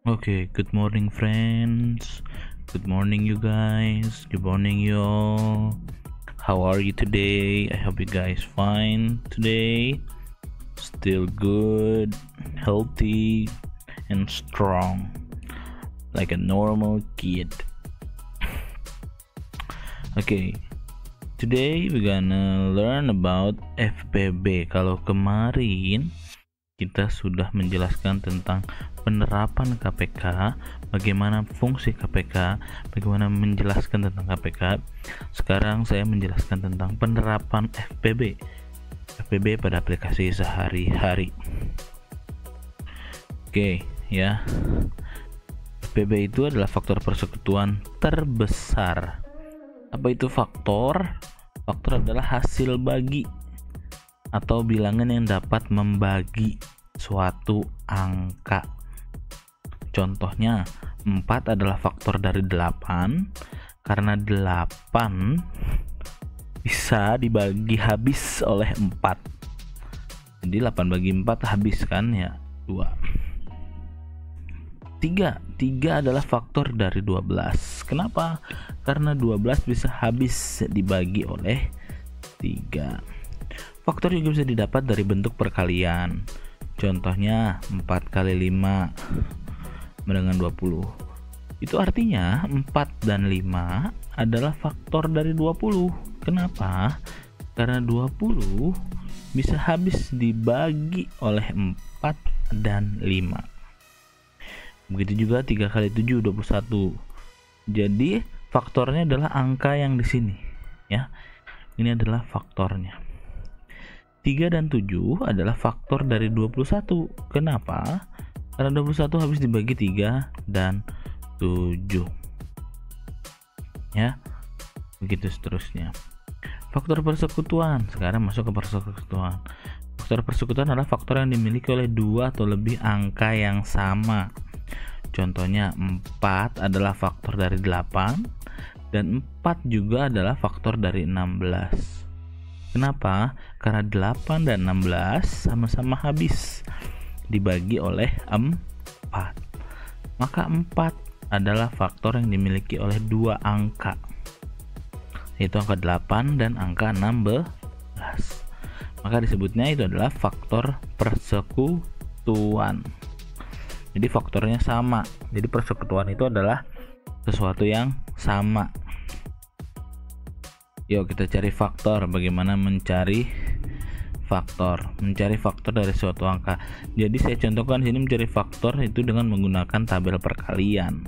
Okay, good morning, friends. Good morning, you guys. Good morning, you all. How are you today? I hope you guys fine today. Still good, healthy, and strong, like a normal kid. Okay, today we're gonna learn about FPB. Kalau kemarin kita sudah menjelaskan tentang penerapan KPK, bagaimana fungsi KPK, bagaimana menjelaskan tentang KPK. Sekarang saya menjelaskan tentang penerapan FPB pada aplikasi sehari-hari. Oke, ya. FPB itu adalah faktor persekutuan terbesar. Apa itu faktor? Faktor adalah hasil bagi atau bilangan yang dapat membagi suatu angka. Contohnya 4 adalah faktor dari 8 karena 8 bisa dibagi habis oleh 4. Jadi 8 bagi 4 habis kan ya, 2. 3 adalah faktor dari 12. Kenapa? Karena 12 bisa habis dibagi oleh 3. Faktor juga bisa didapat dari bentuk perkalian. Contohnya 4 kali 5 dengan 20. Itu artinya 4 dan 5 adalah faktor dari 20. Kenapa? Karena 20 bisa habis dibagi oleh 4 dan 5. Begitu juga 3 kali 7 21. Jadi faktornya adalah angka yang di sini ya. Ini adalah faktornya. 3 dan 7 adalah faktor dari 21. Kenapa? Karena 21 habis dibagi 3 dan 7. Ya. Begitu seterusnya. Faktor persekutuan. Sekarang masuk ke persekutuan. Faktor persekutuan adalah faktor yang dimiliki oleh 2 atau lebih angka yang sama. Contohnya 4 adalah faktor dari 8 dan 4 juga adalah faktor dari 16. Kenapa? Karena 8 dan 16 sama-sama habis dibagi oleh 4. Maka 4 adalah faktor yang dimiliki oleh 2 angka, yaitu angka 8 dan angka 16. Maka disebutnya itu adalah faktor persekutuan. Jadi faktornya sama. Jadi persekutuan itu adalah sesuatu yang sama. Yuk kita cari faktor. Bagaimana mencari faktor? Mencari faktor dari suatu angka. Jadi saya contohkan sini mencari faktor itu dengan menggunakan tabel perkalian.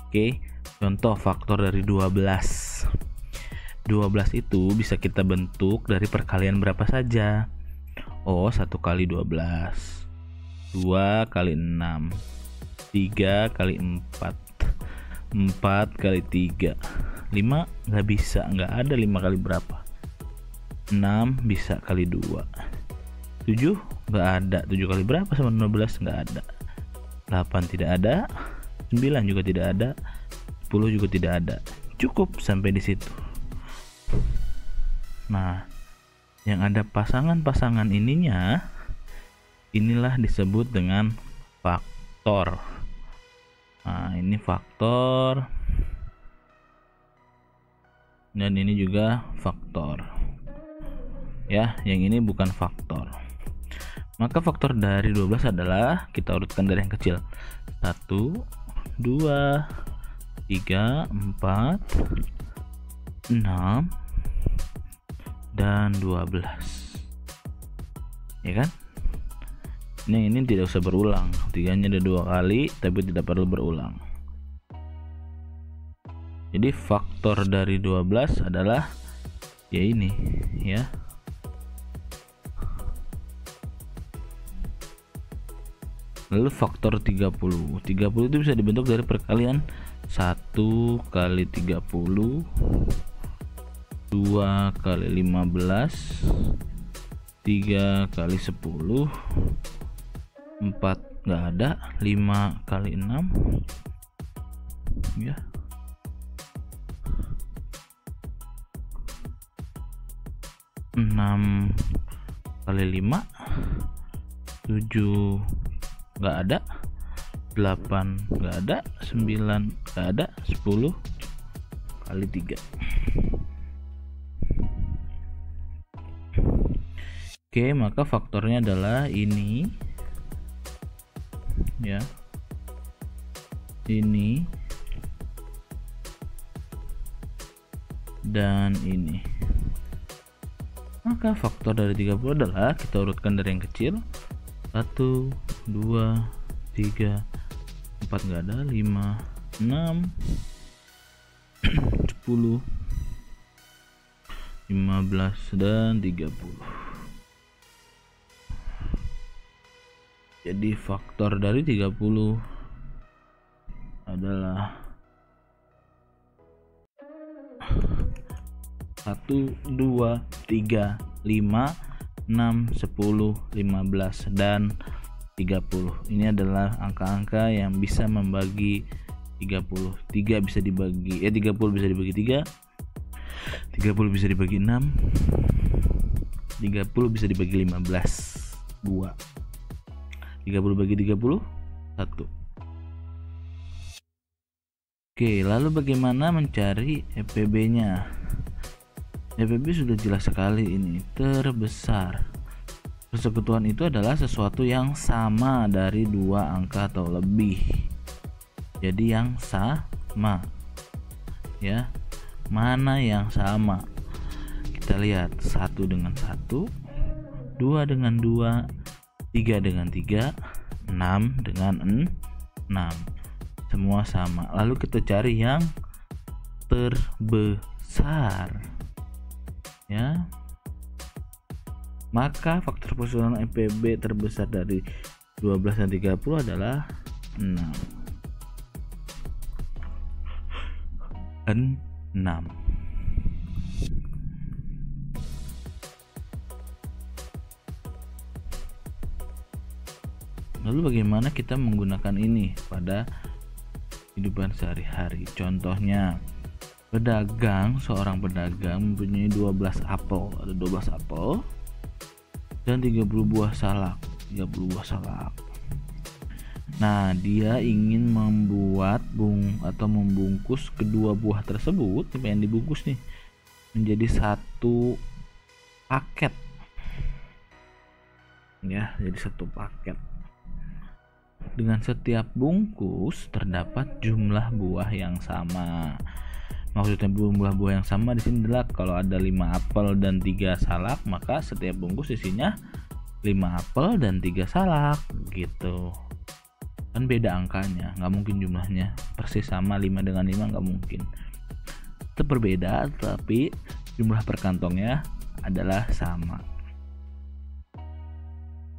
Oke, contoh faktor dari 12. 12 itu bisa kita bentuk dari perkalian berapa saja. 1 kali 12, 2 kali 6, 3 kali 4, 4 kali 3, 5 nggak bisa, nggak ada 5 kali berapa. 6 bisa kali 2, 7 nggak ada, 7 kali berapa sama 15 nggak ada, 8 tidak ada, 9 juga tidak ada, 10 juga tidak ada. Cukup sampai di situ. Nah, yang ada pasangan-pasangan inilah disebut dengan faktor. Nah, ini faktor dan ini juga faktor. Ya, yang ini bukan faktor. Maka faktor dari 12 adalah, kita urutkan dari yang kecil. 1, 2, 3, 4, 6 dan 12. Ya kan? Ini tidak usah berulang. 3-nya ada 2 kali, tapi tidak perlu berulang. Jadi faktor dari 12 adalah ya ini, ya. Lalu faktor 30. 30 itu bisa dibentuk dari perkalian 1 kali 30, 2 kali 15, 3 kali 10, 4 nggak ada, 5 kali 6 ya, 6 kali 5, 7 nggak ada, 8 nggak ada, 9 nggak ada, 10 kali 3. Oke, maka faktornya adalah ini ya, ini dan ini. Maka faktor dari 30 adalah, kita urutkan dari yang kecil, 1, 2, 3, 4 nggak ada, 5, 6, 10, 15 dan 30. Jadi faktor dari 30 adalah 1, 2, 3, 5, 6, 10, 15 dan 30. Ini adalah angka-angka yang bisa membagi 30. 3 bisa dibagi 30 bisa dibagi 3. 30 bisa dibagi 6. 30 bisa dibagi 15. 2. 30 bagi 30 1. Oke, lalu bagaimana mencari EPB-nya? EPB sudah jelas sekali, ini terbesar. Persekutuan itu adalah sesuatu yang sama dari 2 angka atau lebih. Jadi yang sama ya. Mana yang sama? Kita lihat 1 dengan 1, 2 dengan 2, 3 dengan 3, 6 dengan 6. Semua sama. Lalu kita cari yang terbesar ya. Maka faktor persekutuan EPB terbesar dari 12 dan 30 adalah 6. Lalu bagaimana kita menggunakan ini pada kehidupan sehari-hari? Contohnya, seorang pedagang mempunyai 12 apel. Ada 12 apel dan 30 buah salak. Nah, dia ingin membuat membungkus kedua buah tersebut yang dibungkus nih menjadi satu paket. Ya, jadi satu paket. Dengan setiap bungkus terdapat jumlah buah yang sama. Maksudnya jumlah buah yang sama di sini adalah kalau ada 5 apel dan 3 salak, maka setiap bungkus isinya 5 apel dan 3 salak gitu. Kan beda angkanya, nggak mungkin jumlahnya persis sama, 5 dengan 5 nggak mungkin. Itu berbeda, tapi jumlah per kantongnya adalah sama.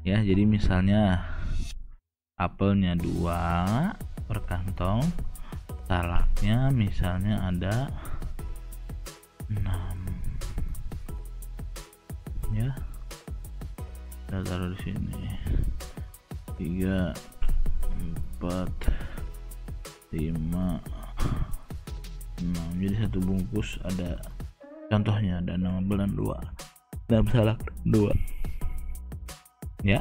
Ya, jadi misalnya apelnya 2 per kantong, salaknya misalnya ada 6 ya. Kita taruh di sini 3, 4, 5, 6. Jadi satu bungkus ada, contohnya ada 6 apel dan 2 dan salak 2 ya.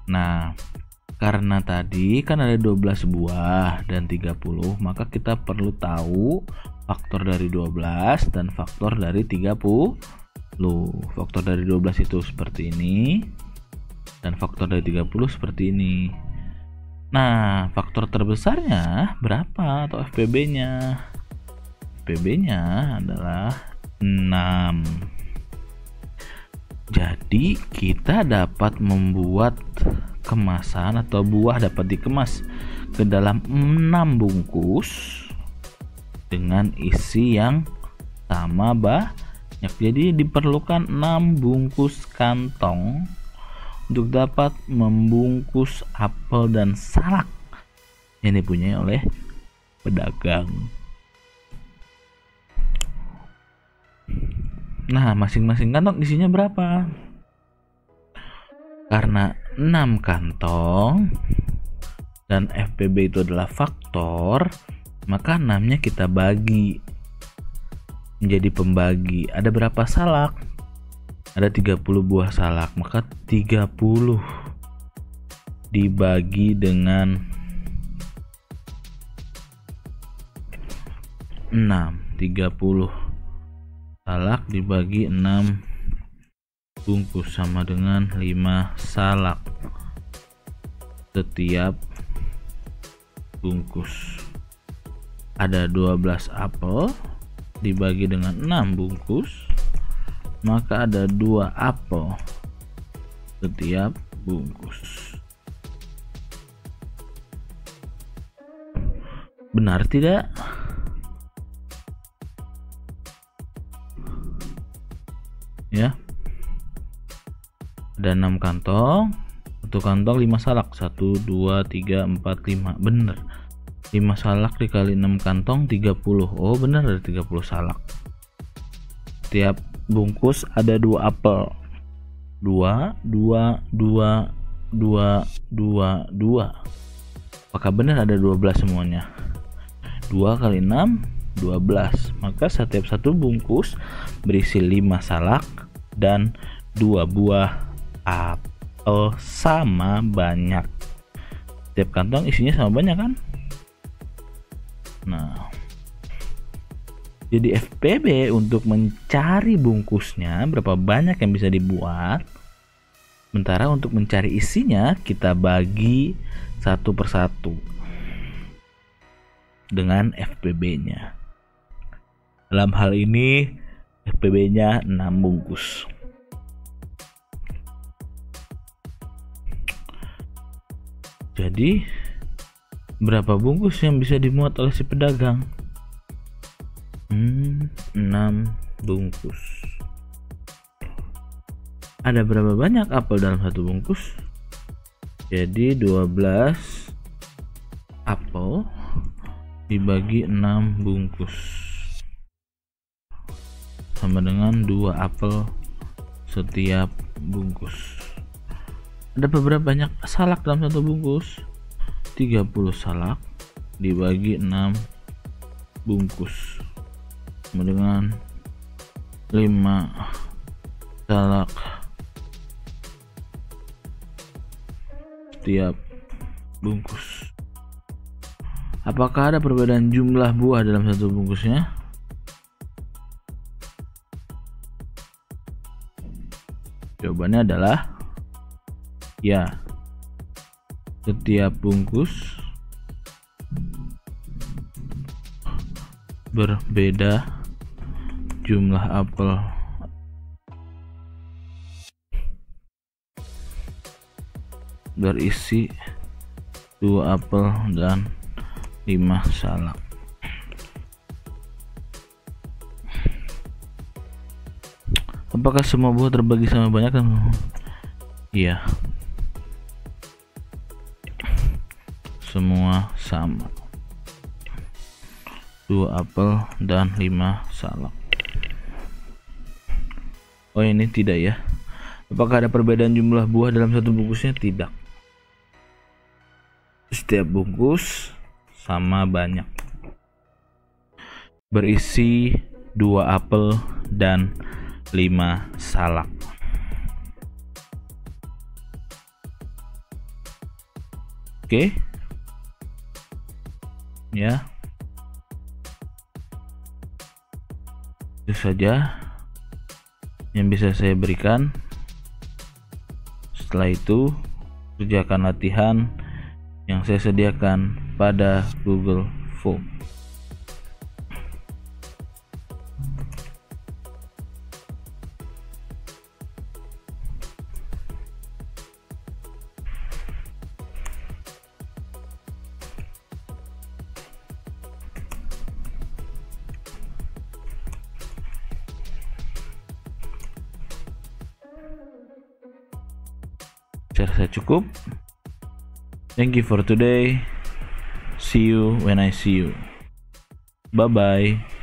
Nah, karena tadi kan ada 12 buah dan 30, maka kita perlu tahu faktor dari 12 dan faktor dari 30. Faktor dari 12 itu seperti ini dan faktor dari 30 seperti ini. Nah, faktor terbesarnya berapa atau FPB-nya? FPB-nya adalah 6. Jadi kita dapat membuat kemasan atau buah dapat dikemas ke dalam 6 bungkus dengan isi yang sama banyak. Jadi diperlukan 6 bungkus kantong untuk dapat membungkus apel dan salak yang dipunyai oleh pedagang. Nah, masing-masing kantong isinya berapa? Karena 6 kantong dan FPB itu adalah faktor, maka 6-nya kita bagi menjadi pembagi. Ada berapa salak? Ada 30 buah salak, maka 30 dibagi dengan 6. 30 salak dibagi 6 bungkus sama dengan 5 salak setiap bungkus. Ada 12 apel dibagi dengan 6 bungkus, maka ada 2 apel setiap bungkus. Benar tidak? Ya, ada 6 kantong, satu kantong 5 salak, 1 2 3 4 5. Bener, 5 salak dikali 6 kantong 30. Oh bener, ada 30 salak. Setiap bungkus ada 2 apel. 2 2 2 2 2 2. Apakah benar ada 12 semuanya? 2 kali 6 12. Maka setiap satu bungkus berisi 5 salak dan 2 buah apel sama banyak. Setiap kantong isinya sama banyak kan? Nah, jadi FPB untuk mencari bungkusnya berapa banyak yang bisa dibuat. Sementara untuk mencari isinya kita bagi satu persatu dengan FPB-nya. Dalam hal ini FPB-nya 6 bungkus. Jadi berapa bungkus yang bisa dimuat oleh si pedagang? 6 bungkus. Ada berapa banyak apel dalam satu bungkus? Jadi 12 apel dibagi 6 bungkus sama dengan 2 apel setiap bungkus. Ada beberapa banyak salak dalam satu bungkus. 30 salak dibagi 6 bungkus sama dengan 5 salak setiap bungkus. Apakah ada perbedaan jumlah buah dalam satu bungkusnya? Jawabannya adalah ya. Setiap bungkus berbeda jumlah apel. Berisi 2 apel dan 5 salak. Apakah semua buah terbagi sama banyak? Iya, semua sama. 2 apel dan 5 salak. Oh ini tidak ya. Apakah ada perbedaan jumlah buah dalam satu bungkusnya? Tidak. Setiap bungkus sama banyak. Berisi 2 apel dan 5 salak. Oke. Ya. Itu saja yang bisa saya berikan. Setelah itu, kerjakan latihan yang saya sediakan pada Google Form. Saya rasa cukup. Thank you for today. See you when I see you. Bye bye.